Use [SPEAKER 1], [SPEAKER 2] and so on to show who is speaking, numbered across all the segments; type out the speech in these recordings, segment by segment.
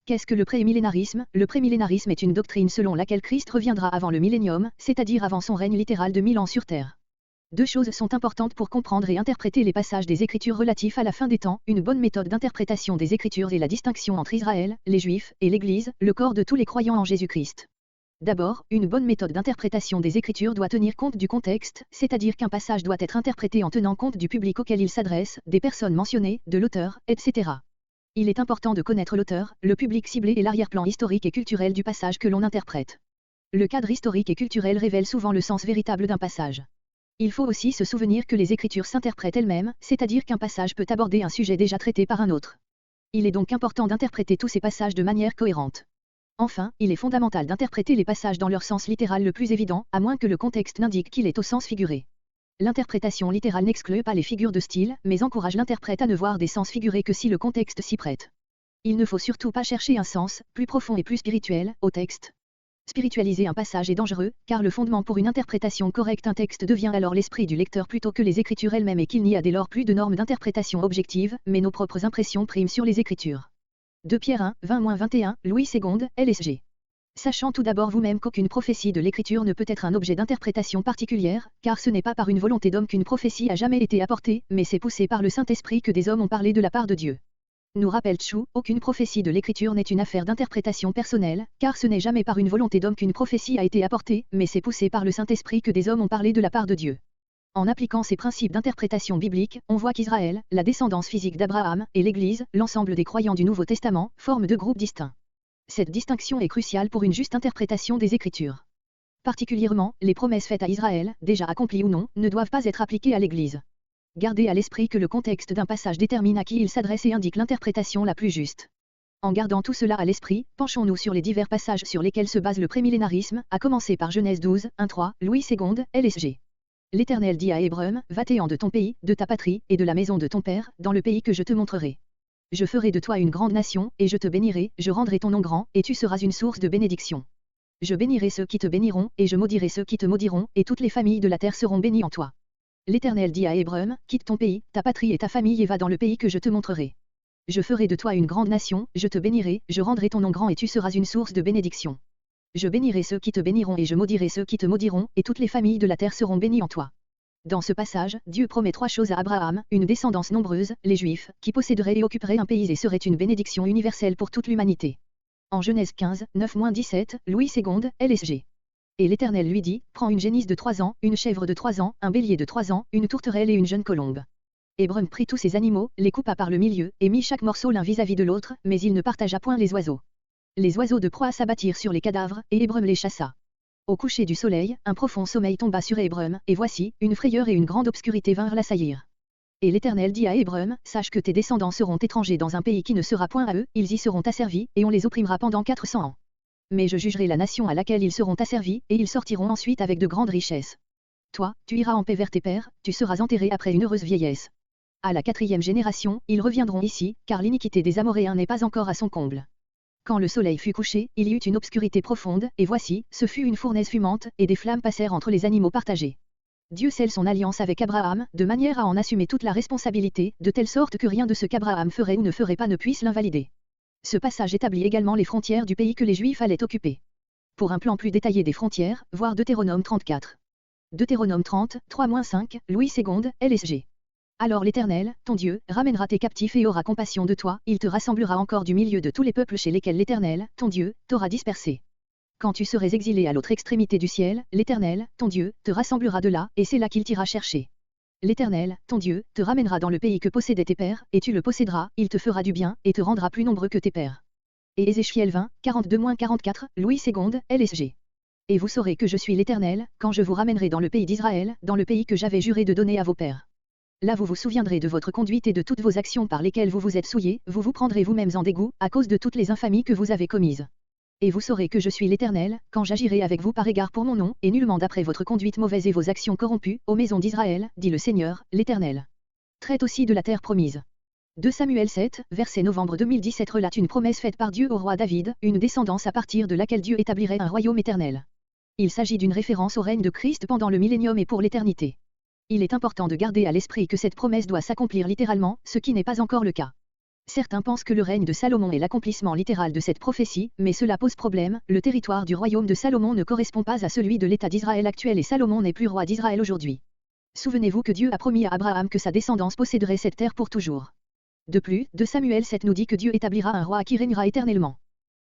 [SPEAKER 1] Qu'est-ce que le prémillénarisme? Le prémillénarisme est une doctrine selon laquelle Christ reviendra avant le millénium, c'est-à-dire avant son règne littéral de 1000 ans sur terre. Deux choses sont importantes pour comprendre et interpréter les passages des Écritures relatifs à la fin des temps, une bonne méthode d'interprétation des Écritures et la distinction entre Israël, les Juifs, et l'Église, le corps de tous les croyants en Jésus-Christ. D'abord, une bonne méthode d'interprétation des Écritures doit tenir compte du contexte, c'est-à-dire qu'un passage doit être interprété en tenant compte du public auquel il s'adresse, des personnes mentionnées, de l'auteur, etc. Il est important de connaître l'auteur, le public ciblé et l'arrière-plan historique et culturel du passage que l'on interprète. Le cadre historique et culturel révèle souvent le sens véritable d'un passage. Il faut aussi se souvenir que les Écritures s'interprètent elles-mêmes, c'est-à-dire qu'un passage peut aborder un sujet déjà traité par un autre. Il est donc important d'interpréter tous ces passages de manière cohérente. Enfin, il est fondamental d'interpréter les passages dans leur sens littéral le plus évident, à moins que le contexte n'indique qu'il est au sens figuré. L'interprétation littérale n'exclut pas les figures de style, mais encourage l'interprète à ne voir des sens figurés que si le contexte s'y prête. Il ne faut surtout pas chercher un sens, plus profond et plus spirituel, au texte. Spiritualiser un passage est dangereux, car le fondement pour une interprétation correcte d'un texte devient alors l'esprit du lecteur plutôt que les Écritures elles-mêmes et qu'il n'y a dès lors plus de normes d'interprétation objectives, mais nos propres impressions priment sur les Écritures. 2 Pierre 1, 20-21, Louis II, LSG. Sachant tout d'abord vous-même qu'aucune prophétie de l'Écriture ne peut être un objet d'interprétation particulière, car ce n'est pas par une volonté d'homme qu'une prophétie a jamais été apportée, mais c'est poussé par le Saint-Esprit que des hommes ont parlé de la part de Dieu. Nous rappelle Chou, aucune prophétie de l'Écriture n'est une affaire d'interprétation personnelle, car ce n'est jamais par une volonté d'homme qu'une prophétie a été apportée, mais c'est poussé par le Saint-Esprit que des hommes ont parlé de la part de Dieu. En appliquant ces principes d'interprétation biblique, on voit qu'Israël, la descendance physique d'Abraham, et l'Église, l'ensemble des croyants du Nouveau Testament, forment deux groupes distincts. Cette distinction est cruciale pour une juste interprétation des Écritures. Particulièrement, les promesses faites à Israël, déjà accomplies ou non, ne doivent pas être appliquées à l'Église. Gardez à l'esprit que le contexte d'un passage détermine à qui il s'adresse et indique l'interprétation la plus juste. En gardant tout cela à l'esprit, penchons-nous sur les divers passages sur lesquels se base le prémillénarisme, à commencer par Genèse 12, 1-3, Louis II, LSG. L'Éternel dit à Abram, va-t'en de ton pays, de ta patrie, et de la maison de ton père, dans le pays que je te montrerai. Je ferai de toi une grande nation, et je te bénirai, je rendrai ton nom grand, et tu seras une source de bénédiction. Je bénirai ceux qui te béniront, et je maudirai ceux qui te maudiront, et toutes les familles de la terre seront bénies en toi. L'Éternel dit à Abram, quitte ton pays, ta patrie et ta famille et va dans le pays que je te montrerai. Je ferai de toi une grande nation, je te bénirai, je rendrai ton nom grand et tu seras une source de bénédiction. Je bénirai ceux qui te béniront et je maudirai ceux qui te maudiront, et toutes les familles de la terre seront bénies en toi. Dans ce passage, Dieu promet trois choses à Abraham, une descendance nombreuse, les Juifs, qui posséderaient et occuperaient un pays et seraient une bénédiction universelle pour toute l'humanité. En Genèse 15, 9-17, Louis II, LSG. Et l'Éternel lui dit, prends une génisse de 3 ans, une chèvre de 3 ans, un bélier de 3 ans, une tourterelle et une jeune colombe. Abram prit tous ces animaux, les coupa par le milieu, et mit chaque morceau l'un vis-à-vis de l'autre, mais il ne partagea point les oiseaux. Les oiseaux de proie s'abattirent sur les cadavres, et Abram les chassa. Au coucher du soleil, un profond sommeil tomba sur Abram, et voici, une frayeur et une grande obscurité vinrent l'assaillir. Et l'Éternel dit à Abram, sache que tes descendants seront étrangers dans un pays qui ne sera point à eux, ils y seront asservis, et on les opprimera pendant 400 ans. Mais je jugerai la nation à laquelle ils seront asservis, et ils sortiront ensuite avec de grandes richesses. Toi, tu iras en paix vers tes pères, tu seras enterré après une heureuse vieillesse. À la 4e génération, ils reviendront ici, car l'iniquité des Amoréens n'est pas encore à son comble. Quand le soleil fut couché, il y eut une obscurité profonde, et voici, ce fut une fournaise fumante, et des flammes passèrent entre les animaux partagés. Dieu scelle son alliance avec Abraham, de manière à en assumer toute la responsabilité, de telle sorte que rien de ce qu'Abraham ferait ou ne ferait pas ne puisse l'invalider. Ce passage établit également les frontières du pays que les Juifs allaient occuper. Pour un plan plus détaillé des frontières, voir Deutéronome 34. Deutéronome 30, 3-5, Louis II, LSG. Alors l'Éternel, ton Dieu, ramènera tes captifs et aura compassion de toi, il te rassemblera encore du milieu de tous les peuples chez lesquels l'Éternel, ton Dieu, t'aura dispersé. Quand tu serais exilé à l'autre extrémité du ciel, l'Éternel, ton Dieu, te rassemblera de là, et c'est là qu'il t'ira chercher. L'Éternel, ton Dieu, te ramènera dans le pays que possédaient tes pères, et tu le posséderas, il te fera du bien, et te rendra plus nombreux que tes pères. Et Ézéchiel 20, 42-44, Louis II, LSG. Et vous saurez que je suis l'Éternel, quand je vous ramènerai dans le pays d'Israël, dans le pays que j'avais juré de donner à vos pères. Là vous vous souviendrez de votre conduite et de toutes vos actions par lesquelles vous vous êtes souillés, vous vous prendrez vous-mêmes en dégoût, à cause de toutes les infamies que vous avez commises. Et vous saurez que je suis l'Éternel, quand j'agirai avec vous par égard pour mon nom, et nullement d'après votre conduite mauvaise et vos actions corrompues, aux maisons d'Israël, dit le Seigneur, l'Éternel. Traite aussi de la terre promise. 2 Samuel 7, verset novembre 2017 relate une promesse faite par Dieu au roi David, une descendance à partir de laquelle Dieu établirait un royaume éternel. Il s'agit d'une référence au règne de Christ pendant le millénium et pour l'éternité. Il est important de garder à l'esprit que cette promesse doit s'accomplir littéralement, ce qui n'est pas encore le cas. Certains pensent que le règne de Salomon est l'accomplissement littéral de cette prophétie, mais cela pose problème, le territoire du royaume de Salomon ne correspond pas à celui de l'État d'Israël actuel et Salomon n'est plus roi d'Israël aujourd'hui. Souvenez-vous que Dieu a promis à Abraham que sa descendance posséderait cette terre pour toujours. De plus, 2 Samuel 7 nous dit que Dieu établira un roi qui régnera éternellement.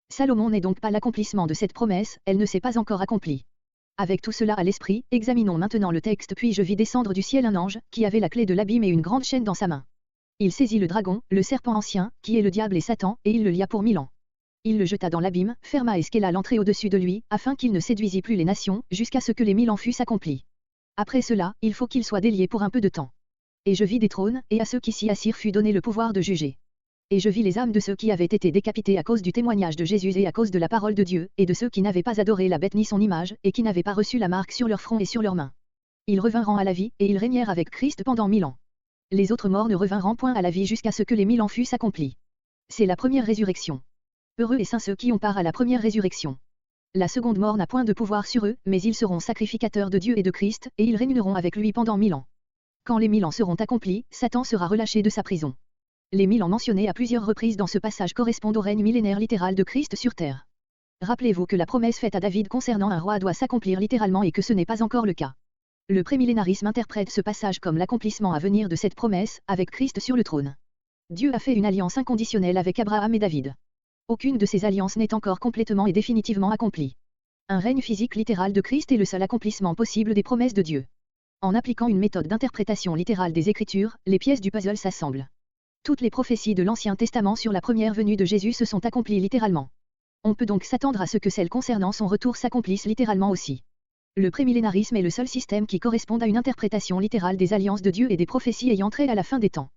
[SPEAKER 1] Salomon n'est donc pas l'accomplissement de cette promesse, elle ne s'est pas encore accomplie. Avec tout cela à l'esprit, examinons maintenant le texte. Puis je vis descendre du ciel un ange, qui avait la clé de l'abîme et une grande chaîne dans sa main. Il saisit le dragon, le serpent ancien, qui est le diable et Satan, et il le lia pour 1000 ans. Il le jeta dans l'abîme, ferma et scella l'entrée au-dessus de lui, afin qu'il ne séduisît plus les nations, jusqu'à ce que les 1000 ans fussent accomplis. Après cela, il faut qu'il soit délié pour un peu de temps. Et je vis des trônes, et à ceux qui s'y assirent fut donné le pouvoir de juger. Et je vis les âmes de ceux qui avaient été décapités à cause du témoignage de Jésus et à cause de la parole de Dieu, et de ceux qui n'avaient pas adoré la bête ni son image, et qui n'avaient pas reçu la marque sur leur front et sur leurs mains. Ils revinrent à la vie, et ils régnèrent avec Christ pendant 1000 ans. Les autres morts ne revinrent point à la vie jusqu'à ce que les 1000 ans fussent accomplis. C'est la première résurrection. Heureux et saints ceux qui ont part à la première résurrection. La seconde mort n'a point de pouvoir sur eux, mais ils seront sacrificateurs de Dieu et de Christ, et ils régneront avec lui pendant 1000 ans. Quand les 1000 ans seront accomplis, Satan sera relâché de sa prison. Les 1000 ans mentionnés à plusieurs reprises dans ce passage correspondent au règne millénaire littéral de Christ sur terre. Rappelez-vous que la promesse faite à David concernant un roi doit s'accomplir littéralement et que ce n'est pas encore le cas. Le prémillénarisme interprète ce passage comme l'accomplissement à venir de cette promesse, avec Christ sur le trône. Dieu a fait une alliance inconditionnelle avec Abraham et David. Aucune de ces alliances n'est encore complètement et définitivement accomplie. Un règne physique littéral de Christ est le seul accomplissement possible des promesses de Dieu. En appliquant une méthode d'interprétation littérale des Écritures, les pièces du puzzle s'assemblent. Toutes les prophéties de l'Ancien Testament sur la première venue de Jésus se sont accomplies littéralement. On peut donc s'attendre à ce que celles concernant son retour s'accomplissent littéralement aussi. Le prémillénarisme est le seul système qui corresponde à une interprétation littérale des alliances de Dieu et des prophéties ayant trait à la fin des temps.